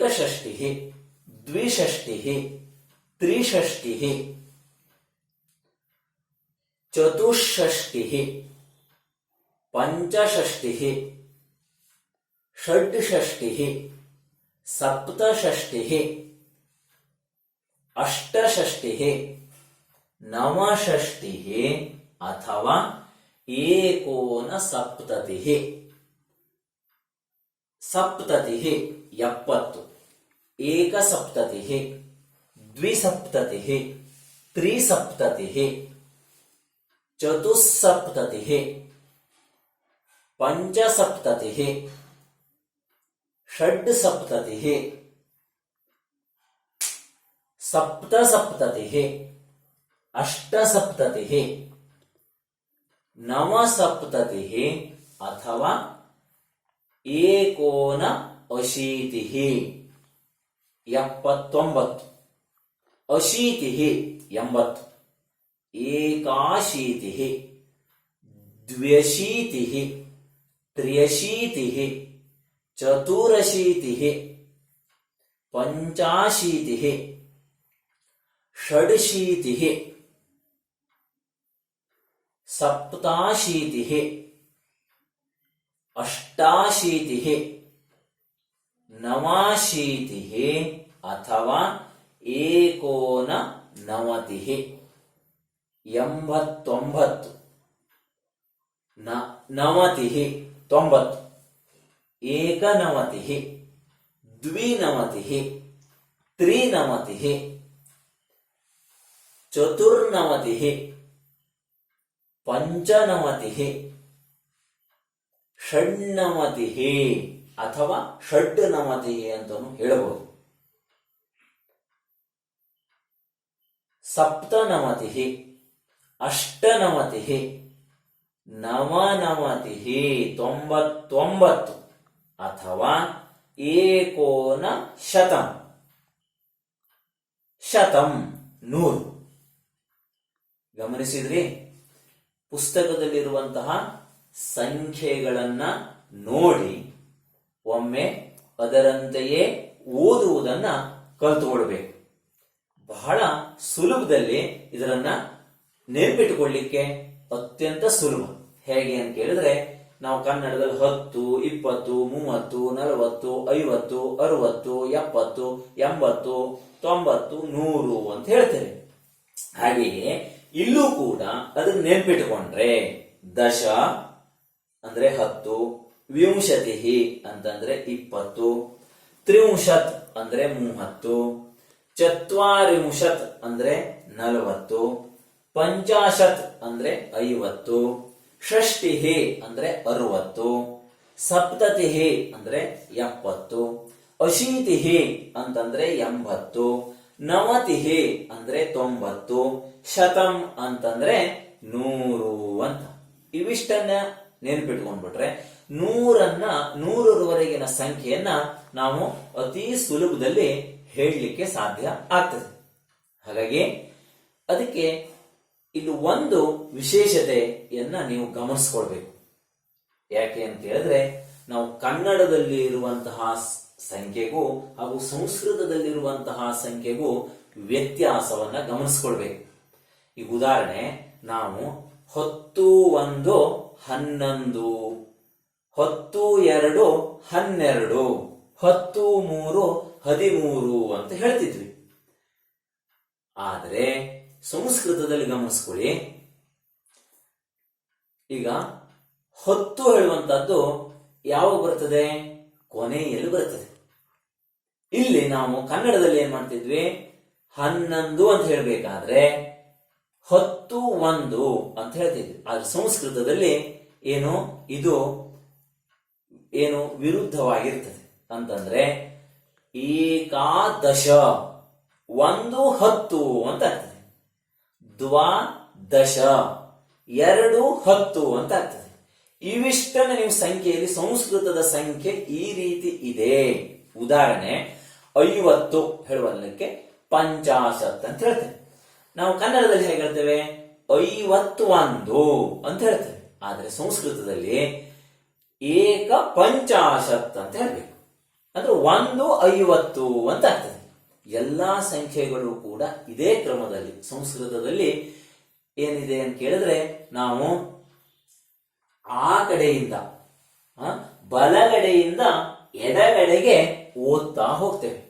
ಏಕಷಷ್ಟಿಃ ದ್ವಿಷಷ್ಟಿಃ ತ್ರಿಷಷ್ಟಿಃ ಚತುಷ್ಷಷ್ಟಿಃ ಪಂಚಷಷ್ಟಿಃ ಷಡ್ಷಷ್ಟಿಃ ಸಪ್ತಷಷ್ಟಿಃ ಅಷ್ಟಷಷ್ಟಿಃ ನವಷಷ್ಟಿಃ ಅಥವಾ ಏಕೋನಸಪ್ತತಿಃ. ಸಪ್ತತಿಃ 70, ಏಕಸಪ್ತತಿಃ ದ್ವಿಸಪ್ತತಿಃ ತ್ರಿಸಪ್ತತಿಃ ಚತುಸ್ಸಪ್ತತಿಃ ಪಂಚಸಪ್ತತಿಃ ಷಡ್ಸಪ್ತತಿಃ ಸಪ್ತಸಪ್ತತಿಃ ಅಷ್ಟಸಪ್ತತಿಃ ನವಸಪ್ತತಿಃ ಅಥವಾ ಏಕೋನ ಅಶೀತಿಃ 79, ಅಶೀತಿಃ 80, ಏಕಾಶೀತಿಃ ದ್ವ್ಯಶೀತಿಃ ತ್ರ್ಯಶೀತಿಃ ಚತುರಶೀತಿಃ ಪಂಚಾಶೀತಿಃ ಷಡ್ಶೀತಿಃ ಸಪ್ತಾಶೀತಿಃ ಅಷ್ಟಾಶೀತಿಃ ನವಾಶೀತಿಃ ಅಥವಾ ಏಕೋನನವತಿಃ 89, ನವತಿಃ 90, ಏಕನವತಿಃ ದ್ವಿನವತಿಃ ತ್ರಿನವತಿಃ ಚತುರ್ನವತಿಃ ಪಂಚನವತಿಃ ಷಡ್ನವತಿಃ ಅಥವಾ ಷಡ್ನವತಿಃ ಅಂತಲೂ ಹೇಳಬಹುದು. ಸಪ್ತನವತಿಃ ಅಷ್ಟನವತಿಃ ನವನವತಿಃ 99 ಅಥವಾ ಏಕೋನ ಶತಂ 100. ಗಮನಿಸಿದ್ರಿ? ಪುಸ್ತಕದಲ್ಲಿರುವಂತಹ ಸಂಖ್ಯೆಗಳನ್ನ ನೋಡಿ ಒಮ್ಮೆ ಅದರಂತೆಯೇ ಓದುವುದನ್ನ ಕಲಿತುಕೊಳ್ಬೇಕು. ಬಹಳ ಸುಲಭದಲ್ಲಿ ಇದರನ್ನ ನೆನಪಿಟ್ಟುಕೊಳ್ಳಿಕ್ಕೆ ಅತ್ಯಂತ ಸುಲಭ. ಹೇಗೆ ಅಂತ ಕೇಳಿದ್ರೆ, ನಾವು ಕನ್ನಡದಲ್ಲಿ 10, 20, 30, 40, 50, 60, 70, 80, 90, 100 ಅಂತ ಹೇಳ್ತೇವೆ. ಹಾಗೆಯೇ ಇಲ್ಲೂ ಕೂಡ ಅದನ್ನ ನೆನ್ಪಿಟ್ಟುಕೊಂಡ್ರೆ ದಶ ಅಂದ್ರೆ 10, ವಿಂಶತಿ ಅಂತಂದ್ರೆ 20, ತ್ರಿಂಶತ್ ಅಂದ್ರೆ 30, ಚತ್ವಾರಿಂಶತ್ ಅಂದ್ರೆ 40, ಪಂಚಾಶತ್ ಅಂದ್ರೆ 50, ಷಷ್ಟಿ ಅಂದ್ರೆ 60, ಸಪ್ತತಿ ಅಂದ್ರೆ 70, ಅಶೀತಿ ಅಂತಂದ್ರೆ 80, ನವತಿ ಅಂದ್ರೆ 90, ಶತಂ ಅಂತಂದ್ರೆ 100 ಅಂತ. ಇವಿಷ್ಟನ್ನ ನೆನ್ಪಿಟ್ಕೊಂಡ್ಬಿಟ್ರೆ 100ರವರೆಗಿನ ಸಂಖ್ಯೆಯನ್ನ ನಾವು ಅತಿ ಸುಲಭದಲ್ಲಿ ಹೇಳಲಿಕ್ಕೆ ಸಾಧ್ಯ ಆಗ್ತದೆ. ಹಾಗಾಗಿ ಅದಕ್ಕೆ ಇಲ್ಲಿ ಒಂದು ವಿಶೇಷತೆಯನ್ನ ನೀವು ಗಮನಿಸ್ಕೊಳ್ಬೇಕು. ಯಾಕೆ ಅಂತ ಹೇಳಿದ್ರೆ, ನಾವು ಕನ್ನಡದಲ್ಲಿ ಇರುವಂತಹ ಸಂಖ್ಯೆಗೂ ಹಾಗೂ ಸಂಸ್ಕೃತದಲ್ಲಿರುವಂತಹ ಸಂಖ್ಯೆಗೂ ವ್ಯತ್ಯಾಸವನ್ನ ಗಮನಿಸ್ಕೊಳ್ಬೇಕು. ಈ ಉದಾಹರಣೆ, ನಾವು 10, 1, 11, 10, 2, 12, 10, 3, 13 ಅಂತ ಹೇಳ್ತಿದ್ವಿ. ಆದರೆ ಸಂಸ್ಕೃತದಲ್ಲಿ ಗಮನಿಸ್ಕೊಳ್ಳಿ, ಈಗ 10 ಹೇಳುವಂತದ್ದು ಯಾವಾಗ ಬರ್ತದೆ? ಕೊನೆಯಲ್ಲಿ ಬರ್ತದೆ. ಇಲ್ಲಿ ನಾವು ಕನ್ನಡದಲ್ಲಿ ಏನ್ ಮಾಡ್ತಿದ್ವಿ? 11 ಅಂತ ಹೇಳ್ಬೇಕಾದ್ರೆ 10, 1 ಅಂತ ಹೇಳ್ತಿದ್ವಿ. ಆದ್ರೆ ಸಂಸ್ಕೃತದಲ್ಲಿ ಇದು ವಿರುದ್ಧವಾಗಿರ್ತದೆ. ಅಂತಂದ್ರೆ ಏಕಾದಶ 1 10 ಅಂತ ಆಗ್ತದೆ. ದ್ವಾದಶ 2 10 ಅಂತ ಆಗ್ತದೆ. ಇವಿಷ್ಟನ್ನ ನೀವು ಸಂಖ್ಯೆಯಲ್ಲಿ ಸಂಸ್ಕೃತದ ಸಂಖ್ಯೆ ಈ ರೀತಿ ಇದೆ. ಉದಾಹರಣೆ, 50 ಹೇಳುವದಕ್ಕೆ ಪಂಚಾಶತ್ ಅಂತ ಹೇಳ್ತೇವೆ. ನಾವು ಕನ್ನಡದಲ್ಲಿ ಹೇಗೆ ಹೇಳ್ತೇವೆ? 51 ಅಂತ ಹೇಳ್ತೇವೆ. ಆದ್ರೆ ಸಂಸ್ಕೃತದಲ್ಲಿ ಏಕ ಪಂಚಾಶತ್ ಅಂತ ಹೇಳ್ಬೇಕು. ಅಂದ್ರೆ 150 ಅಂತ ಆಗ್ತದೆ. ಎಲ್ಲಾ ಸಂಖ್ಯೆಗಳು ಕೂಡ ಇದೇ ಕ್ರಮದಲ್ಲಿ. ಸಂಸ್ಕೃತದಲ್ಲಿ ಏನಿದೆ ಅಂತ ಕೇಳಿದ್ರೆ, ನಾವು ಆ ಕಡೆಯಿಂದ ಬಲಗಡೆಯಿಂದ ಎಡಗಡೆಗೆ ಓದ್ತಾ ಹೋಗ್ತೇವೆ.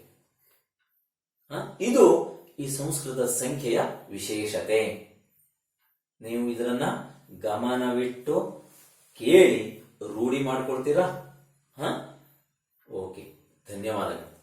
ಇದು ಈ ಸಂಸ್ಕೃತ ಸಂಖ್ಯೆಯ ವಿಶೇಷತೆ. ನೀವು ಇದರನ್ನ ಗಮನವಿಟ್ಟು ಕೇಳಿ ರೂಢಿ ಮಾಡ್ಕೊಳ್ತೀರಾ? ಓಕೆ, ಧನ್ಯವಾದಗಳು.